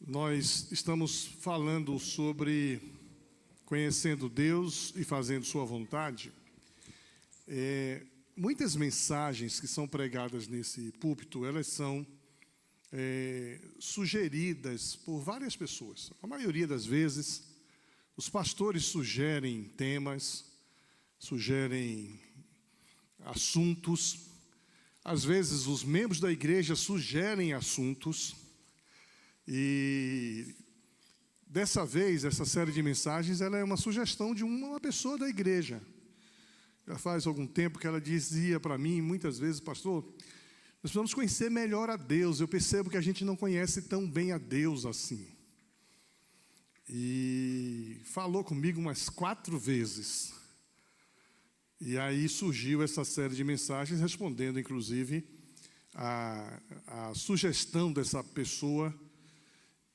Nós estamos falando sobre conhecendo Deus e fazendo sua vontade. Muitas mensagens que são pregadas nesse púlpito, elas são sugeridas por várias pessoas. A maioria das vezes, os pastores sugerem temas, sugerem assuntos. Às vezes, os membros da igreja sugerem assuntos. E dessa vez, essa série de mensagens, ela é uma sugestão de uma pessoa da igreja. Já faz algum tempo que ela dizia para mim, muitas vezes, pastor, nós precisamos conhecer melhor a Deus. Eu percebo que a gente não conhece tão bem a Deus assim. E falou comigo umas 4 vezes. E aí surgiu essa série de mensagens, respondendo, inclusive, a sugestão dessa pessoa.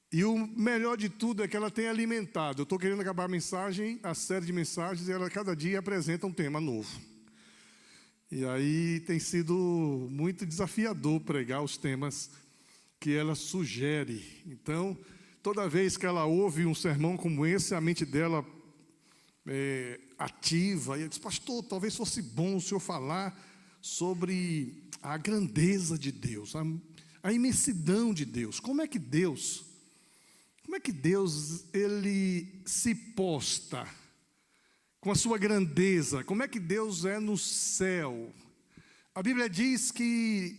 E o melhor de tudo é que ela tem alimentado. Eu estou querendo acabar a mensagem, a série de mensagens, e ela cada dia apresenta um tema novo. E aí tem sido muito desafiador pregar os temas que ela sugere. Então, toda vez que ela ouve um sermão como esse, a mente dela ativa. E ela diz, pastor, talvez fosse bom o senhor falar sobre a grandeza de Deus, a imensidão de Deus. Como é que Deus ele se posta com a sua grandeza? Como é que Deus é no céu? A Bíblia diz que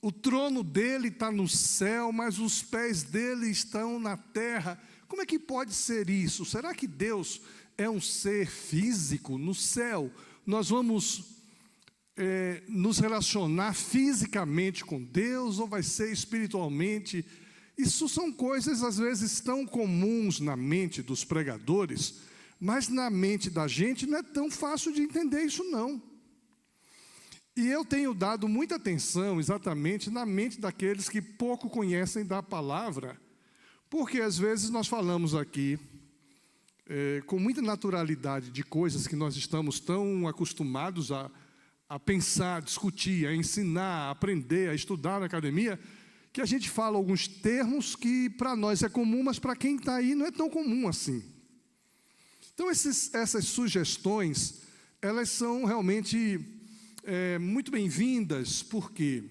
o trono dele está no céu, mas os pés dele estão na terra. Como é que pode ser isso? Será que Deus é um ser físico no céu? Nós vamos nos relacionar fisicamente com Deus ou vai ser espiritualmente? Isso são coisas, às vezes, tão comuns na mente dos pregadores, mas na mente da gente não é tão fácil de entender isso, não. E eu tenho dado muita atenção exatamente na mente daqueles que pouco conhecem da palavra, porque às vezes nós falamos aqui com muita naturalidade de coisas que nós estamos tão acostumados a pensar, discutir, a ensinar, a aprender, a estudar na academia, que a gente fala alguns termos que para nós é comum, mas para quem está aí não é tão comum assim. Então, essas sugestões, elas são realmente muito bem-vindas. Por quê?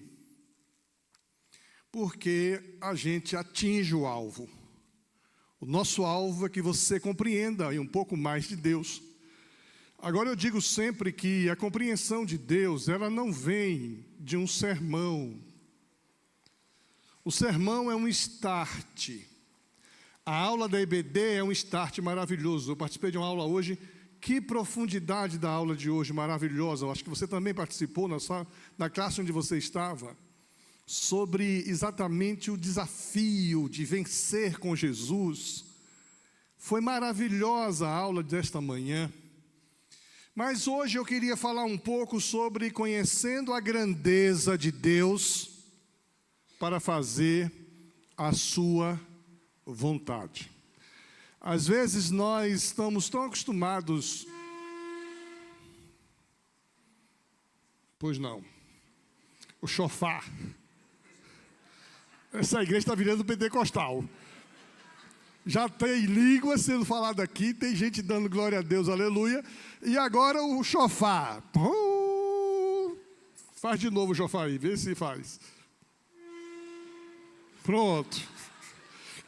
Porque a gente atinge o alvo. O nosso alvo é que você compreenda um pouco mais de Deus. Agora, eu digo sempre que a compreensão de Deus, ela não vem de um sermão. O sermão é um start. A aula da EBD é um start maravilhoso. Eu participei de uma aula hoje. Que profundidade da aula de hoje, maravilhosa. Eu acho que você também participou na classe onde você estava. Sobre exatamente o desafio de vencer com Jesus. Foi maravilhosa a aula desta manhã. Mas hoje eu queria falar um pouco sobre conhecendo a grandeza de Deus para fazer a sua vontade. Às vezes nós estamos tão acostumados... Pois não. O chofar. Essa igreja está virando pentecostal. Já tem língua sendo falada aqui, tem gente dando glória a Deus, aleluia. E agora o chofar. Faz de novo o chofar aí, vê se faz. Pronto.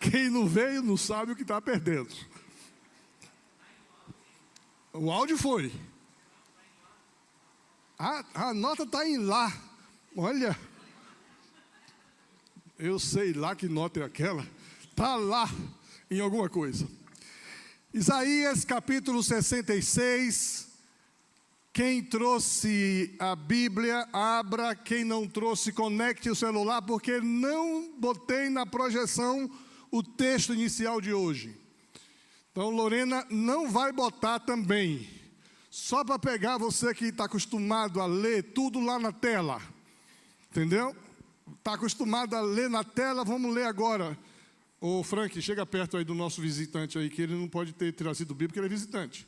Quem não veio não sabe o que está perdendo. O áudio foi. A nota está em lá. Olha. Eu sei lá que nota é aquela. Está lá em alguma coisa. Isaías capítulo 66. Quem trouxe a Bíblia, abra. Quem não trouxe, conecte o celular, porque não botei na projeção o texto inicial de hoje. Então, Lorena não vai botar também. Só para pegar você que está acostumado a ler tudo lá na tela. Entendeu? Está acostumado a ler na tela, vamos ler agora. Ô, Frank, chega perto aí do nosso visitante aí, que ele não pode ter trazido Bíblia, porque ele é visitante.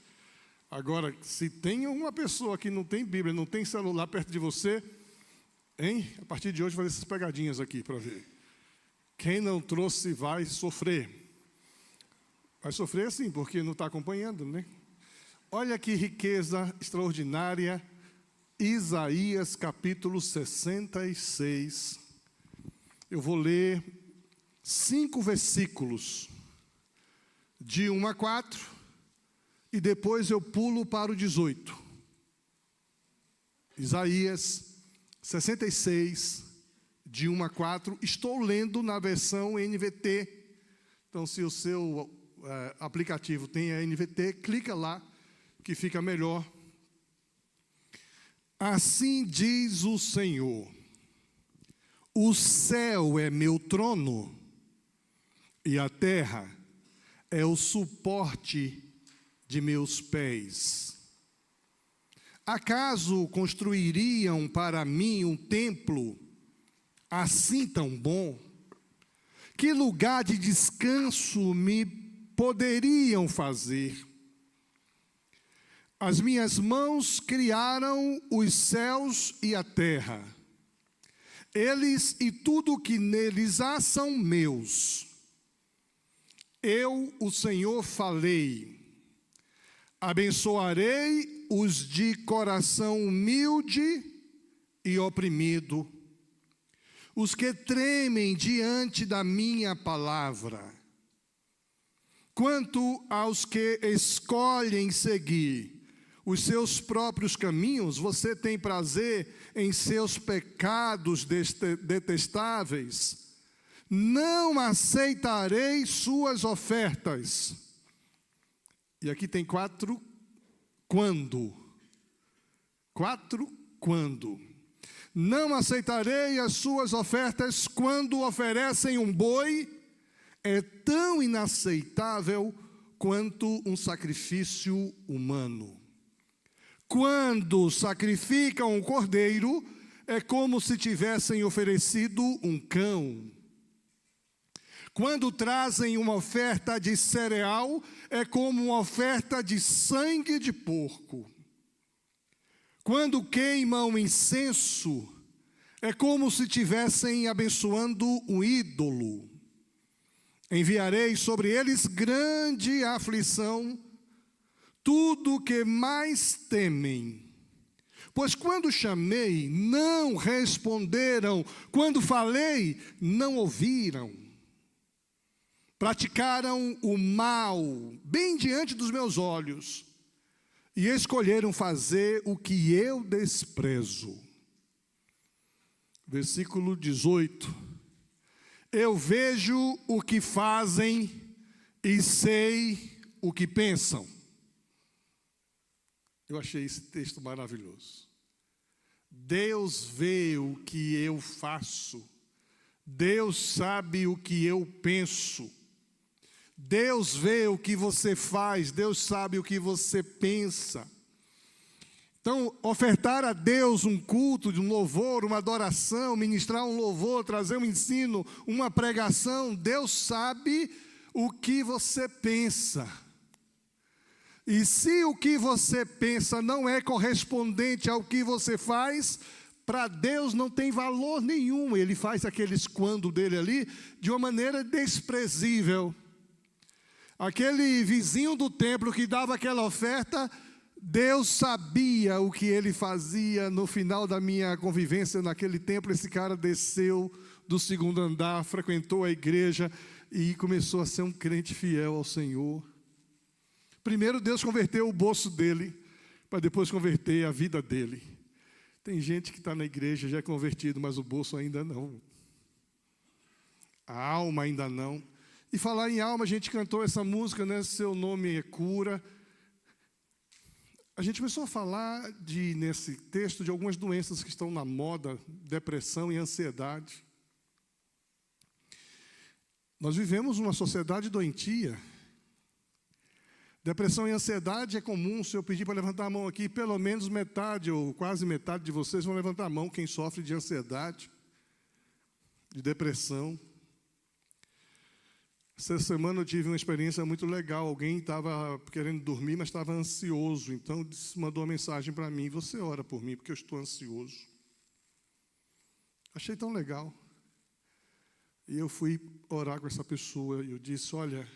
Agora, se tem uma pessoa que não tem Bíblia, não tem celular perto de você, hein? A partir de hoje, vai fazer essas pegadinhas aqui para ver. Quem não trouxe vai sofrer. Vai sofrer sim, porque não está acompanhando, né? Olha que riqueza extraordinária. Isaías capítulo 66. Eu vou ler 5 versículos, de 1 a 4, e depois eu pulo para o 18. Isaías 66, de 1 a 4. Estou lendo na versão NVT. Então, se o seu aplicativo tem a NVT, clica lá, que fica melhor. Assim diz o Senhor: o céu é meu trono, e a terra é o suporte de meus pés. Acaso construiriam para mim um templo assim tão bom? Que lugar de descanso me poderiam fazer? As minhas mãos criaram os céus e a terra. Eles e tudo o que neles há são meus. Eu, o Senhor, falei. Abençoarei os de coração humilde e oprimido, os que tremem diante da minha palavra. Quanto aos que escolhem seguir os seus próprios caminhos, você tem prazer em seus pecados detestáveis. Não aceitarei suas ofertas. E aqui tem 4 quando. 4 quando. Não aceitarei as suas ofertas quando oferecem um boi. É tão inaceitável quanto um sacrifício humano. Quando sacrificam um cordeiro, é como se tivessem oferecido um cão. Quando trazem uma oferta de cereal, é como uma oferta de sangue de porco. Quando queimam incenso, é como se estivessem abençoando um ídolo. Enviarei sobre eles grande aflição, tudo o que mais temem. Pois quando chamei, não responderam. Quando falei, não ouviram. Praticaram o mal bem diante dos meus olhos e escolheram fazer o que eu desprezo. Versículo 18. Eu vejo o que fazem e sei o que pensam. Eu achei esse texto maravilhoso. Deus vê o que eu faço. Deus sabe o que eu penso. Deus vê o que você faz. Deus sabe o que você pensa. Então, ofertar a Deus um culto, um louvor, uma adoração, ministrar um louvor, trazer um ensino, uma pregação, Deus sabe o que você pensa. E se o que você pensa não é correspondente ao que você faz, para Deus não tem valor nenhum. Ele faz aqueles quando dele ali de uma maneira desprezível. Aquele vizinho do templo que dava aquela oferta, Deus sabia o que ele fazia. No final da minha convivência naquele templo, esse cara desceu do 2º andar, frequentou a igreja e começou a ser um crente fiel ao Senhor. Primeiro Deus converteu o bolso dele, para depois converter a vida dele. Tem gente que está na igreja, já é convertido, mas o bolso ainda não. A alma ainda não. E falar em alma, a gente cantou essa música, né? Seu nome é cura. A gente começou a falar nesse texto de algumas doenças que estão na moda, depressão e ansiedade. Nós vivemos uma sociedade doentia. Depressão e ansiedade é comum. Se eu pedir para levantar a mão aqui, pelo menos metade ou quase metade de vocês vão levantar a mão quem sofre de ansiedade, de depressão. Essa semana eu tive uma experiência muito legal. Alguém estava querendo dormir, mas estava ansioso. Então mandou uma mensagem para mim: você ora por mim, porque eu estou ansioso. Achei tão legal. E eu fui orar com essa pessoa e eu disse, olha,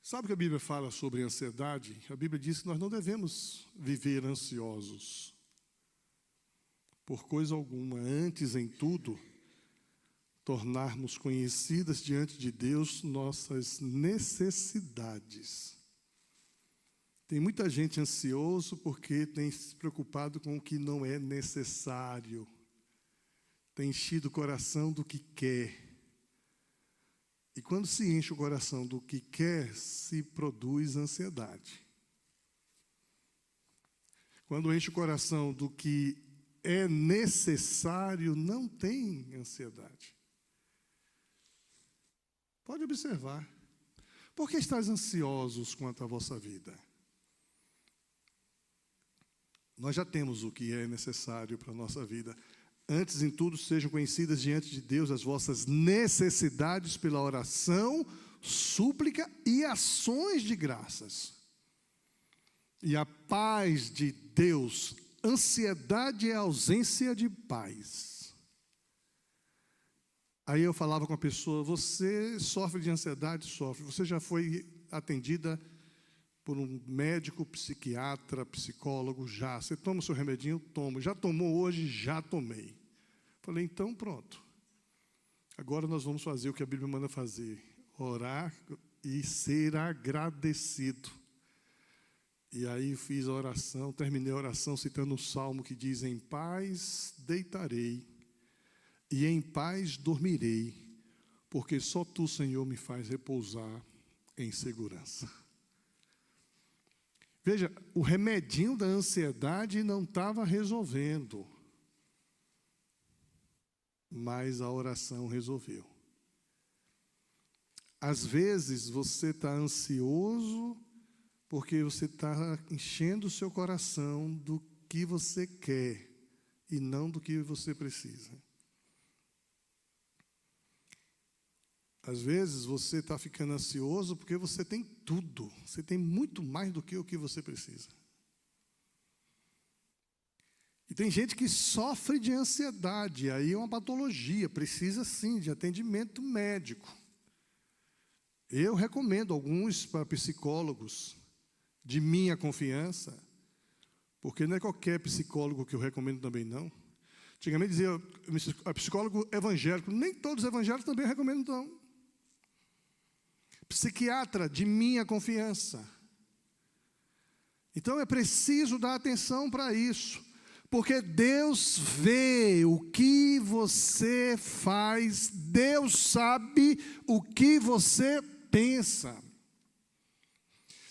sabe o que a Bíblia fala sobre ansiedade? A Bíblia diz que nós não devemos viver ansiosos por coisa alguma. Antes, em tudo, tornarmos conhecidas diante de Deus nossas necessidades. Tem muita gente ansioso porque tem se preocupado com o que não é necessário. Tem enchido o coração do que quer. E quando se enche o coração do que quer, se produz ansiedade. Quando enche o coração do que é necessário, não tem ansiedade. Pode observar. Por que estáis ansiosos quanto à vossa vida? Nós já temos o que é necessário para a nossa vida. Antes, em tudo, sejam conhecidas diante de Deus as vossas necessidades pela oração, súplica e ações de graças. E a paz de Deus, ansiedade é ausência de paz. Aí eu falava com a pessoa, você sofre de ansiedade? Sofre. Você já foi atendida por um médico, psiquiatra, psicólogo? Já. Você toma o seu remedinho? Tomo. Já tomou hoje? Já tomei. Falei, então pronto. Agora nós vamos fazer o que a Bíblia manda fazer. Orar e ser agradecido. E aí fiz a oração, terminei a oração citando um salmo que diz, em paz deitarei e em paz dormirei, porque só Tu, Senhor, me faz repousar em segurança. Veja, o remedinho da ansiedade não estava resolvendo, mas a oração resolveu. Às vezes você está ansioso porque você está enchendo o seu coração do que você quer e não do que você precisa. Às vezes você está ficando ansioso porque você tem tudo. Você tem muito mais do que o que você precisa. E tem gente que sofre de ansiedade. Aí é uma patologia. Precisa sim de atendimento médico. Eu recomendo alguns para psicólogos de minha confiança. Porque não é qualquer psicólogo que eu recomendo também não. Antigamente dizia psicólogo evangélico. Nem todos os evangélicos também recomendo não. Psiquiatra de minha confiança. Então é preciso dar atenção para isso, porque Deus vê o que você faz, Deus sabe o que você pensa.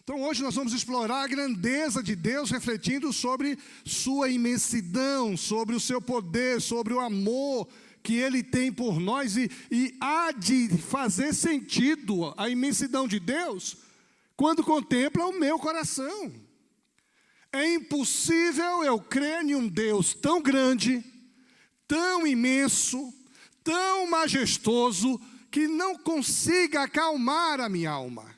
Então hoje nós vamos explorar a grandeza de Deus, refletindo sobre sua imensidão, sobre o seu poder, sobre o amor que Ele tem por nós, e há de fazer sentido a imensidão de Deus quando contempla o meu coração. É impossível eu crer em um Deus tão grande, tão imenso, tão majestoso, que não consiga acalmar a minha alma.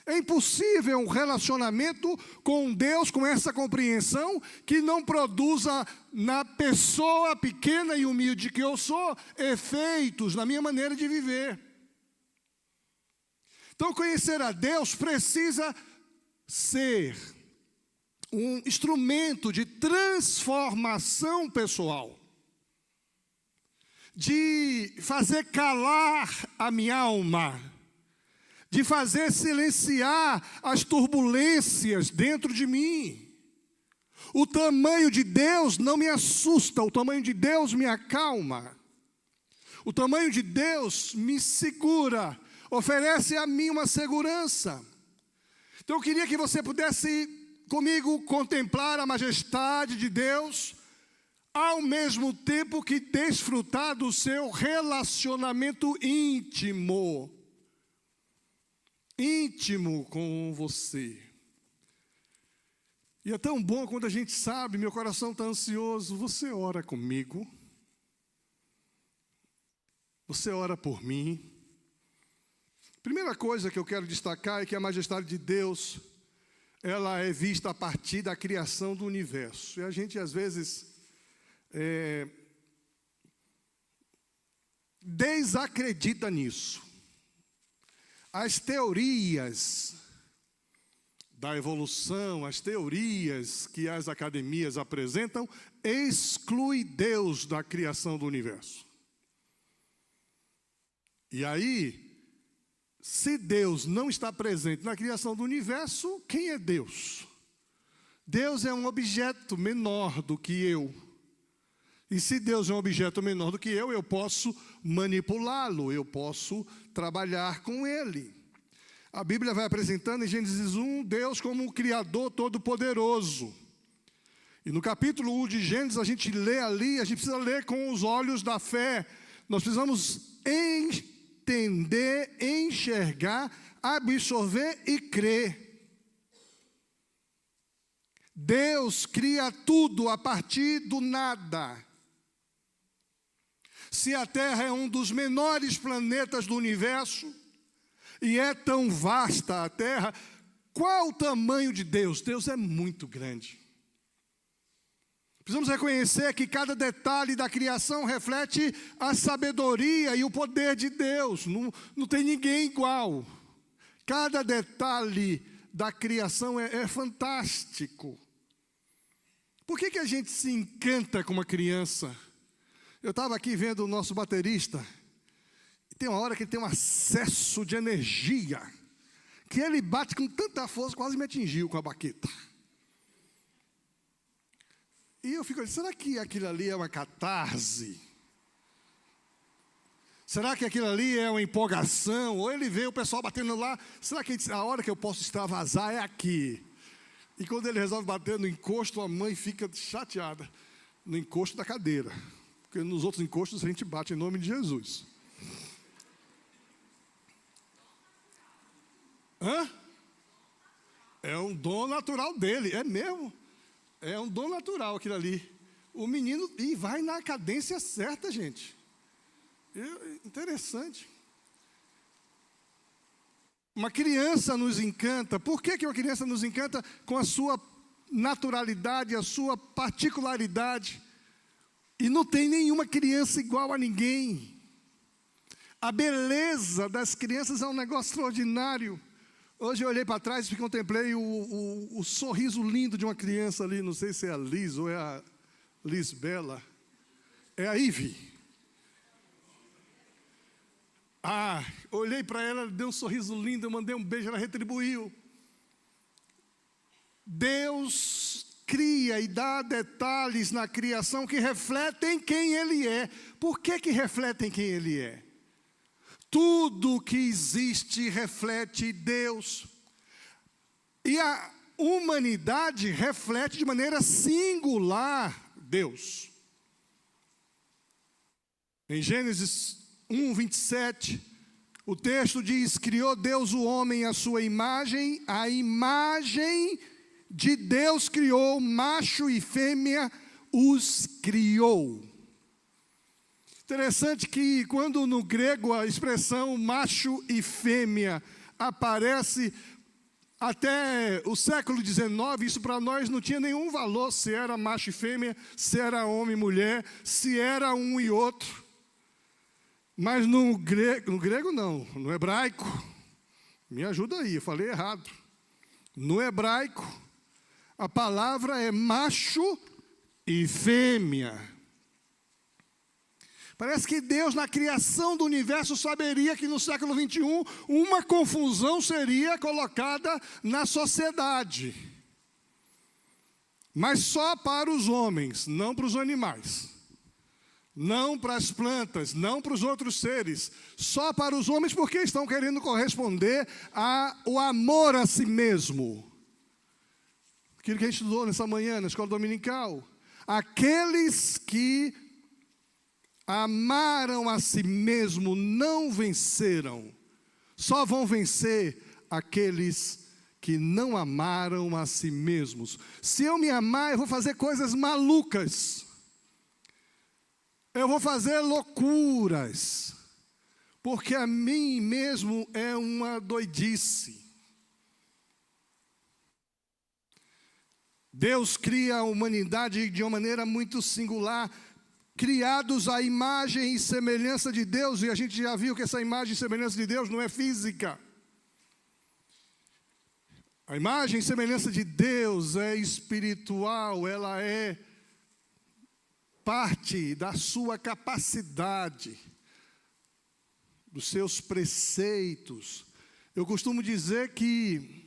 É impossível um relacionamento com Deus, com essa compreensão, que não produza na pessoa pequena e humilde que eu sou, efeitos na minha maneira de viver. Então, conhecer a Deus precisa ser um instrumento de transformação pessoal, de fazer calar a minha alma, de fazer silenciar as turbulências dentro de mim. O tamanho de Deus não me assusta, o tamanho de Deus me acalma. O tamanho de Deus me segura, oferece a mim uma segurança. Então eu queria que você pudesse comigo contemplar a majestade de Deus, ao mesmo tempo que desfrutar do seu relacionamento íntimo com você. E é tão bom quando a gente sabe, meu coração está ansioso, você ora comigo, você ora por mim. Primeira coisa que eu quero destacar é que a majestade de Deus, ela é vista a partir da criação do universo. E a gente às vezes desacredita nisso. As teorias da evolução, as teorias que as academias apresentam, exclui Deus da criação do universo. E aí, se Deus não está presente na criação do universo, quem é Deus? Deus é um objeto menor do que eu. E se Deus é um objeto menor do que eu posso manipulá-lo, eu posso trabalhar com ele. A Bíblia vai apresentando em Gênesis 1, Deus como um Criador todo-poderoso. E no capítulo 1 de Gênesis, a gente lê ali, a gente precisa ler com os olhos da fé. Nós precisamos entender, enxergar, absorver e crer. Deus cria tudo a partir do nada. Se a Terra é um dos menores planetas do universo, e é tão vasta a Terra, qual o tamanho de Deus? Deus é muito grande. Precisamos reconhecer que cada detalhe da criação reflete a sabedoria e o poder de Deus. Não tem ninguém igual. Cada detalhe da criação é fantástico. Por que a gente se encanta com uma criança? Eu estava aqui vendo o nosso baterista, e tem uma hora que ele tem um acesso de energia, que ele bate com tanta força, quase me atingiu com a baqueta. E eu fico, será que aquilo ali é uma catarse? Será que aquilo ali é uma empolgação? Ou ele vê o pessoal batendo lá, será que a hora que eu posso extravasar é aqui? E quando ele resolve bater no encosto, a mãe fica chateada, no encosto da cadeira. Porque nos outros encostos a gente bate em nome de Jesus. Hã? É um dom natural dele, é mesmo. É um dom natural aquilo ali. O menino, e vai na cadência certa, gente. Interessante. Uma criança nos encanta. Por que uma criança nos encanta? Com a sua naturalidade, a sua particularidade. E não tem nenhuma criança igual a ninguém. A beleza das crianças é um negócio extraordinário. Hoje eu olhei para trás e contemplei o sorriso lindo de uma criança ali. Não sei se é a Liz ou é a Lisbela. É a Ivy. Olhei para ela, deu um sorriso lindo, eu mandei um beijo, ela retribuiu. Deus cria e dá detalhes na criação que refletem quem Ele é. Por que refletem quem Ele é? Tudo que existe reflete Deus. E a humanidade reflete de maneira singular Deus. Em Gênesis 1, 27, o texto diz, criou Deus o homem à sua imagem, a imagem de Deus criou, macho e fêmea os criou. Interessante que quando no grego a expressão macho e fêmea aparece até o século XIX, isso para nós não tinha nenhum valor, se era macho e fêmea, se era homem e mulher, se era um e outro. Mas no grego não, no hebraico, me ajuda aí, eu falei errado. No hebraico, a palavra é macho e fêmea. Parece que Deus, na criação do universo, saberia que no século 21, uma confusão seria colocada na sociedade. Mas só para os homens, não para os animais. Não para as plantas, não para os outros seres. Só para os homens, porque estão querendo corresponder ao amor a si mesmo. Aquilo que a gente estudou nessa manhã, na escola dominical. Aqueles que amaram a si mesmo não venceram. Só vão vencer aqueles que não amaram a si mesmos. Se eu me amar, eu vou fazer coisas malucas. Eu vou fazer loucuras. Porque a mim mesmo é uma doidice. Deus cria a humanidade de uma maneira muito singular. criados à imagem e semelhança de Deus, e a gente já viu que essa imagem e semelhança de Deus não é física. A imagem e semelhança de Deus é espiritual, ela é parte da sua capacidade, dos seus preceitos. Eu costumo dizer que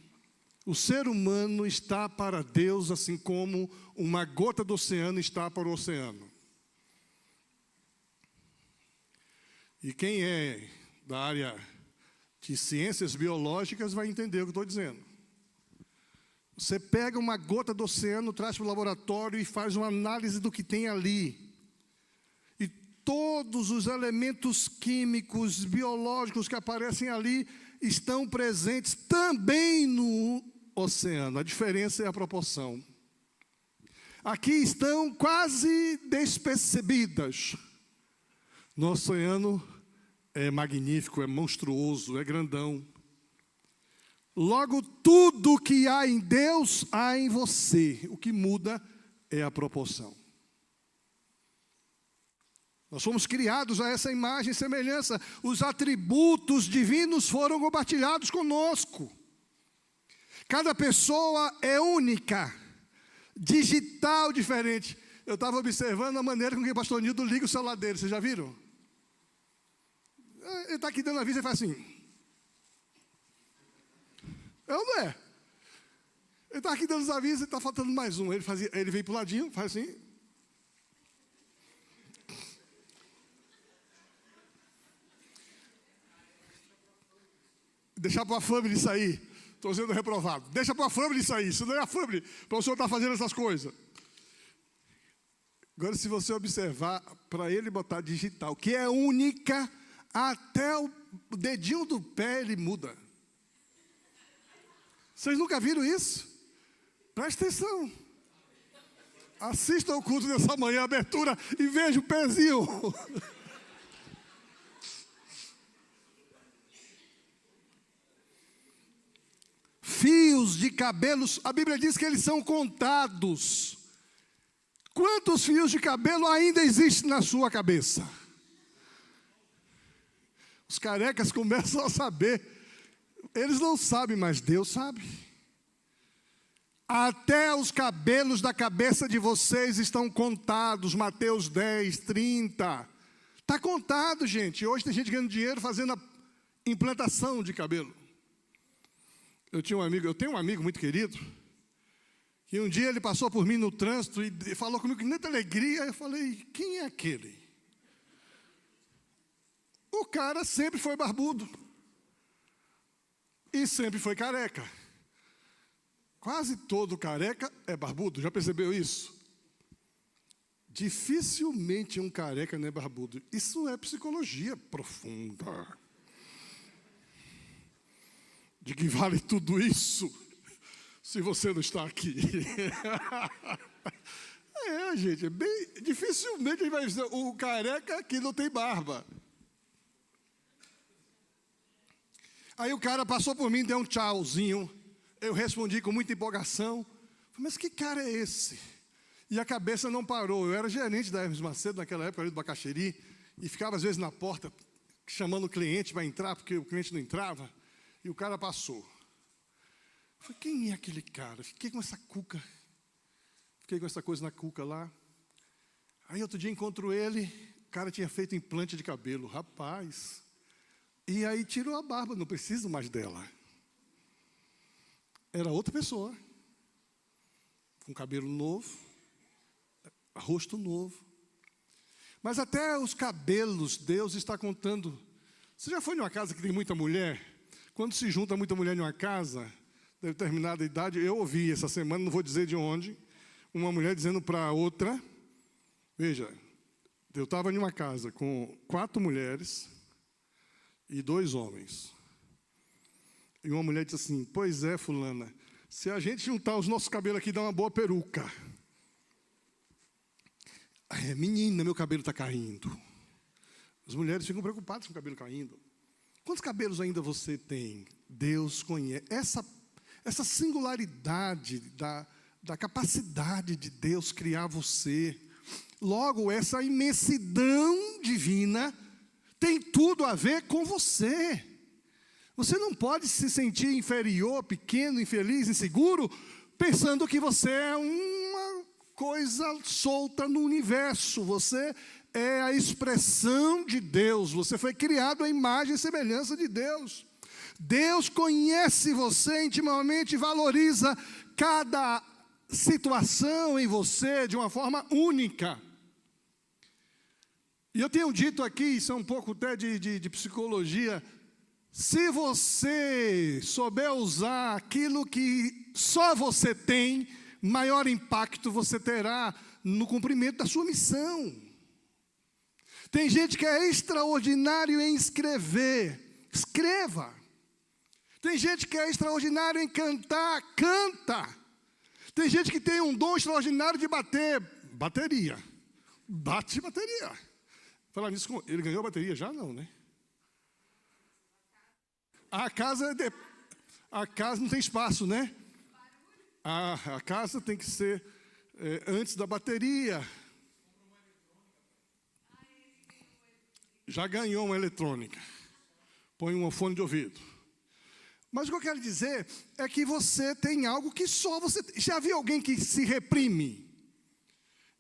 o ser humano está para Deus assim como uma gota do oceano está para o oceano. E quem é da área de ciências biológicas vai entender o que eu estou dizendo. Você pega uma gota do oceano, traz para o laboratório e faz uma análise do que tem ali. E todos os elementos químicos, biológicos que aparecem ali estão presentes também no oceano. A diferença é a proporção. Aqui estão quase despercebidas. No oceano é magnífico, é monstruoso, é grandão. Logo, tudo que há em Deus, há em você. O que muda é a proporção. Nós fomos criados a essa imagem e semelhança. Os atributos divinos foram compartilhados conosco. Cada pessoa é única, digital, diferente. Eu estava observando a maneira com que o pastor Nildo liga o celular dele. Vocês já viram? Ele está aqui dando aviso e faz assim. É ou não é? Ele está aqui dando os avisos e está faltando mais um. Ele vem para o ladinho, faz assim. Deixar para a família isso aí. Estou sendo reprovado. Deixa para a família isso aí. Isso não é a família para o senhor estar fazendo essas coisas. Agora, se você observar, para ele botar digital, que é única, até o dedinho do pé ele muda. Vocês nunca viram isso? Presta atenção. Assista ao culto dessa manhã, abertura, e veja o pezinho. Fios de cabelos, a Bíblia diz que eles são contados. Quantos fios de cabelo ainda existem na sua cabeça? Os carecas começam a saber. Eles não sabem, mas Deus sabe. Até os cabelos da cabeça de vocês estão contados. Mateus 10, 30. Está contado, gente. Hoje tem gente ganhando dinheiro fazendo a implantação de cabelo. Eu tenho um amigo muito querido, que um dia ele passou por mim no trânsito e falou comigo com muita alegria. Eu falei, quem é aquele? O cara sempre foi barbudo. E sempre foi careca. Quase todo careca é barbudo. Já percebeu isso? Dificilmente um careca não é barbudo. Isso é psicologia profunda. De que vale tudo isso se você não está aqui? Gente, dificilmente a gente vai dizer o careca que não tem barba. Aí o cara passou por mim, deu um tchauzinho. Eu respondi com muita empolgação. Falei, mas que cara é esse? E a cabeça não parou. Eu era gerente da Hermes Macedo naquela época, ali do Bacaxeri, e ficava às vezes na porta, chamando o cliente para entrar, porque o cliente não entrava. E o cara passou. Eu falei, quem é aquele cara? Fiquei com essa cuca. Fiquei com essa coisa na cuca lá. Aí outro dia encontro ele, o cara tinha feito implante de cabelo. Rapaz. E aí tirou a barba, não preciso mais dela. Era outra pessoa. Com cabelo novo, rosto novo. Mas até os cabelos, Deus está contando. Você já foi numa casa que tem muita mulher? Quando se junta muita mulher em uma casa, de determinada idade, eu ouvi essa semana, não vou dizer de onde, uma mulher dizendo para a outra, veja, eu estava em uma casa com 4 mulheres e 2 homens. E uma mulher disse assim, pois é, fulana, se a gente juntar os nossos cabelos aqui, dá uma boa peruca. Menina, meu cabelo está caindo. As mulheres ficam preocupadas com o cabelo caindo. Quantos cabelos ainda você tem? Deus conhece. Essa singularidade da capacidade de Deus criar você. Logo, essa imensidão divina tem tudo a ver com você. Você não pode se sentir inferior, pequeno, infeliz, inseguro, pensando que você é uma coisa solta no universo. Você é a expressão de Deus. Você foi criado à imagem e semelhança de Deus. Deus conhece você intimamente e valoriza cada situação em você de uma forma única. E eu tenho dito aqui, isso é um pouco até de psicologia, se você souber usar aquilo que só você tem, maior impacto você terá no cumprimento da sua missão. Tem gente que é extraordinário em escrever, escreva. Tem gente que é extraordinário em cantar, canta. Tem gente que tem um dom extraordinário de bater bateria. Bate bateria. Falar nisso, ele ganhou bateria já? Não, né? A casa não tem espaço, né? A casa tem que ser antes da bateria. Já ganhou uma eletrônica. Põe um fone de ouvido. Mas o que eu quero dizer é que você tem algo que só você... Já viu alguém que se reprime?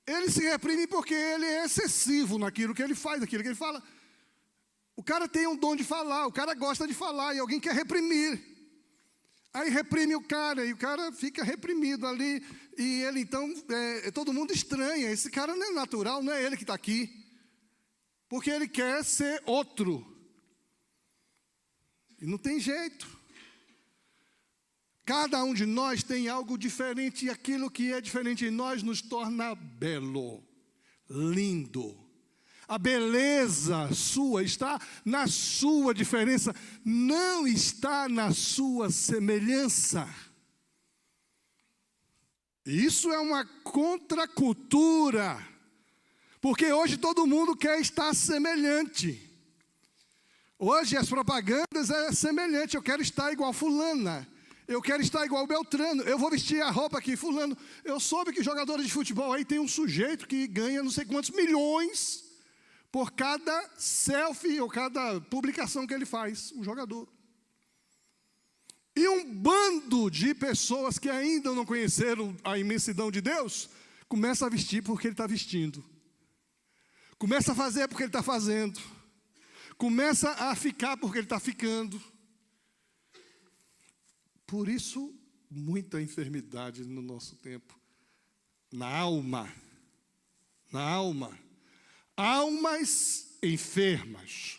Ele se reprime porque ele é excessivo naquilo que ele faz, naquilo que ele fala. O cara tem um dom de falar, o cara gosta de falar, e alguém quer reprimir. Aí reprime o cara, e o cara fica reprimido ali, e ele então, todo mundo estranha, esse cara não é natural, não é ele que está aqui. Porque ele quer ser outro. E não tem jeito. Cada um de nós tem algo diferente, e aquilo que é diferente em nós nos torna belo, lindo. A beleza sua está na sua diferença, não está na sua semelhança. Isso é uma contracultura, porque hoje todo mundo quer estar semelhante. Hoje as propagandas é semelhante, eu quero estar igual fulana, eu quero estar igual Beltrano, eu vou vestir a roupa aqui, fulano. Eu soube que jogadores de futebol aí tem um sujeito que ganha não sei quantos milhões por cada selfie ou cada publicação que ele faz, um jogador. E um bando de pessoas que ainda não conheceram a imensidão de Deus, começa a vestir porque ele está vestindo. Começa a fazer porque ele está fazendo. Começa a ficar porque ele está ficando. Por isso, muita enfermidade no nosso tempo. Na alma. Na alma. Almas enfermas.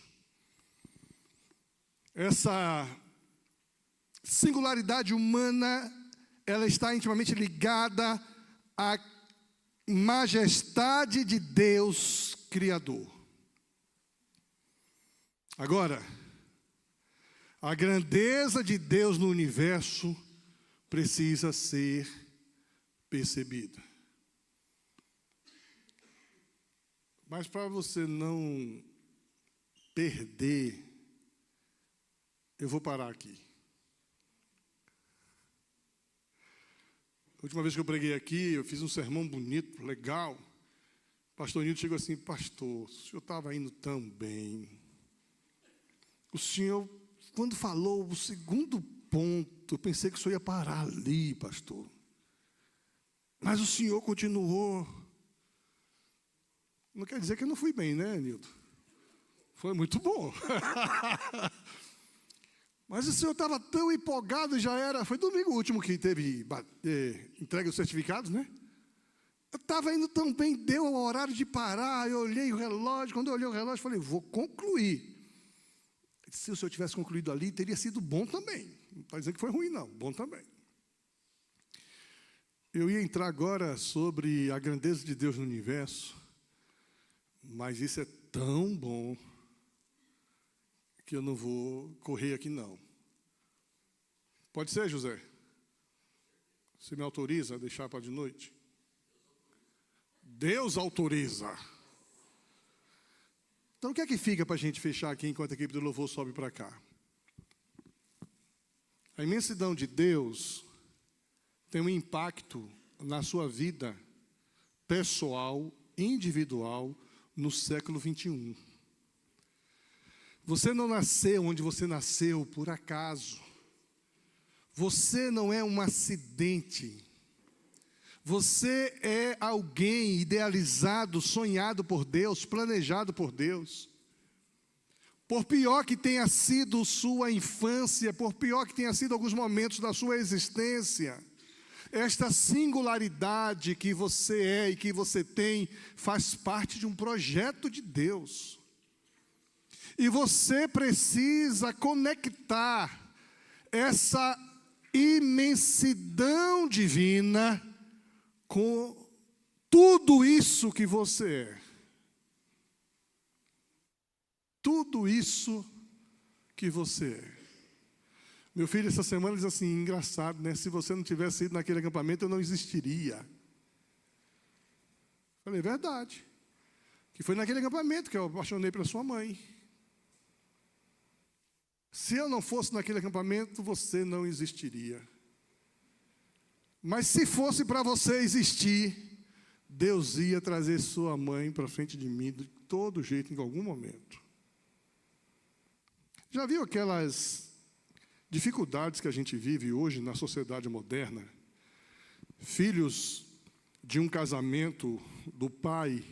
Essa singularidade humana, ela está intimamente ligada à majestade de Deus Criador. Agora, a grandeza de Deus no universo precisa ser percebida. Mas para você não perder, eu vou parar aqui. A última vez que eu preguei aqui, eu fiz um sermão bonito, legal. O pastor Nilton chegou assim: pastor, o senhor estava indo tão bem. O senhor, quando falou o segundo ponto, eu pensei que o senhor ia parar ali, pastor. Mas o senhor continuou. Não quer dizer que eu não fui bem, né, Nilton? Foi muito bom. Mas o senhor estava tão empolgado, já era... Foi domingo último que teve entrega dos certificados, né? Eu estava indo tão bem, deu o horário de parar, eu olhei o relógio. Quando eu olhei o relógio, falei, vou concluir. Se o senhor tivesse concluído ali, teria sido bom também. Não está dizendo que foi ruim, não. Bom também. Eu ia entrar agora sobre a grandeza de Deus no universo, mas isso é tão bom que eu não vou correr aqui, não. Pode ser, José? Você me autoriza a deixar para de noite? Deus autoriza. Então, o que é que fica para a gente fechar aqui enquanto a equipe do louvor sobe para cá? A imensidão de Deus tem um impacto na sua vida pessoal individual no século 21. Você não nasceu onde você nasceu por acaso. Você não é um acidente. Você é alguém idealizado, sonhado por Deus, planejado por Deus. Por pior que tenha sido sua infância, por pior que tenha sido alguns momentos da sua existência, esta singularidade que você é e que você tem faz parte de um projeto de Deus. E você precisa conectar essa imensidão divina com tudo isso que você é. Tudo isso que você é. Meu filho, essa semana, diz assim, engraçado, né? Se você não tivesse ido naquele acampamento, eu não existiria. Falei, é verdade. Que foi naquele acampamento que eu apaixonei pela sua mãe. Se eu não fosse naquele acampamento, você não existiria. Mas se fosse para você existir, Deus ia trazer sua mãe para frente de mim de todo jeito, em algum momento. Já viu aquelas dificuldades que a gente vive hoje na sociedade moderna? Filhos de um casamento do pai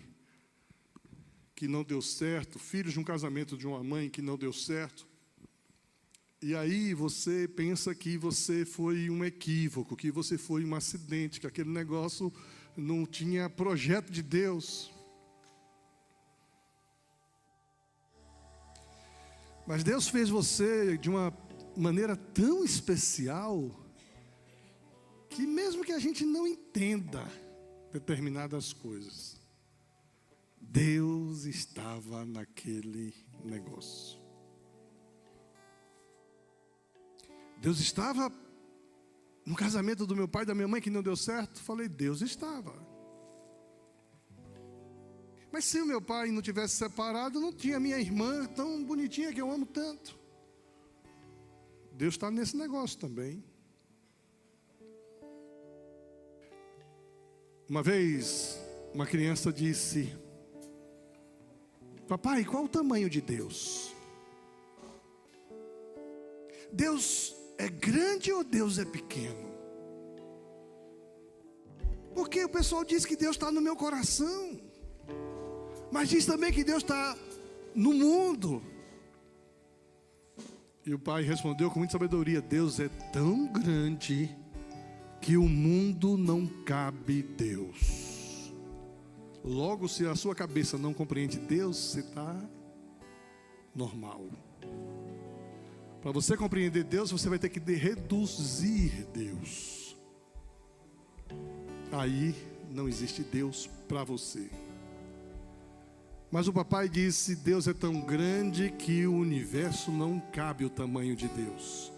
que não deu certo, filhos de um casamento de uma mãe que não deu certo. E aí você pensa que você foi um equívoco, que você foi um acidente, que aquele negócio não tinha projeto de Deus. Mas Deus fez você de uma maneira tão especial, que mesmo que a gente não entenda determinadas coisas, Deus estava naquele negócio. Deus estava no casamento do meu pai e da minha mãe que não deu certo? Falei, Deus estava. Mas se o meu pai não tivesse separado, não tinha minha irmã tão bonitinha que eu amo tanto. Deus está nesse negócio também. Uma vez, uma criança disse, papai, qual o tamanho de Deus? Deus é grande ou Deus é pequeno? Porque o pessoal diz que Deus está no meu coração, mas diz também que Deus está no mundo. E o pai respondeu com muita sabedoria, Deus é tão grande que o mundo não cabe Deus. Logo, se a sua cabeça não compreende Deus, você está normal. Para você compreender Deus, você vai ter que reduzir Deus. Aí não existe Deus para você. Mas o papai disse, Deus é tão grande que o universo não cabe o tamanho de Deus.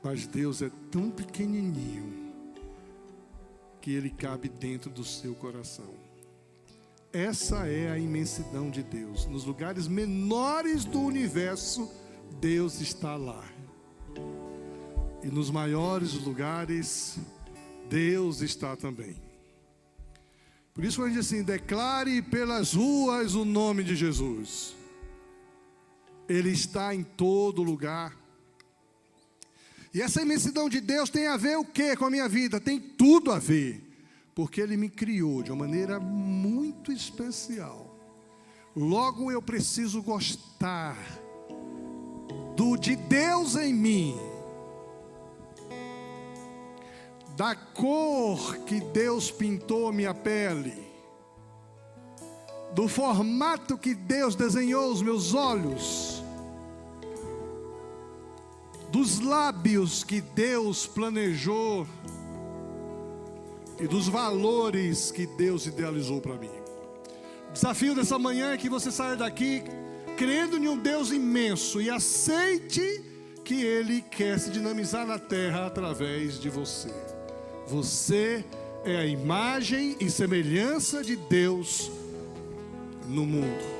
Mas Deus é tão pequenininho que Ele cabe dentro do seu coração. Essa é a imensidão de Deus. Nos lugares menores do universo, Deus está lá. E nos maiores lugares, Deus está também. Por isso a gente diz assim, declare pelas ruas o nome de Jesus. Ele está em todo lugar. E essa imensidão de Deus tem a ver o quê com a minha vida? Tem tudo a ver. Porque Ele me criou de uma maneira muito especial. Logo eu preciso gostar de Deus em mim, da cor que Deus pintou minha pele, do formato que Deus desenhou os meus olhos, dos lábios que Deus planejou e dos valores que Deus idealizou para mim. O desafio dessa manhã é que você saia daqui crendo em um Deus imenso e aceite que Ele quer se dinamizar na terra através de você. Você é a imagem e semelhança de Deus no mundo.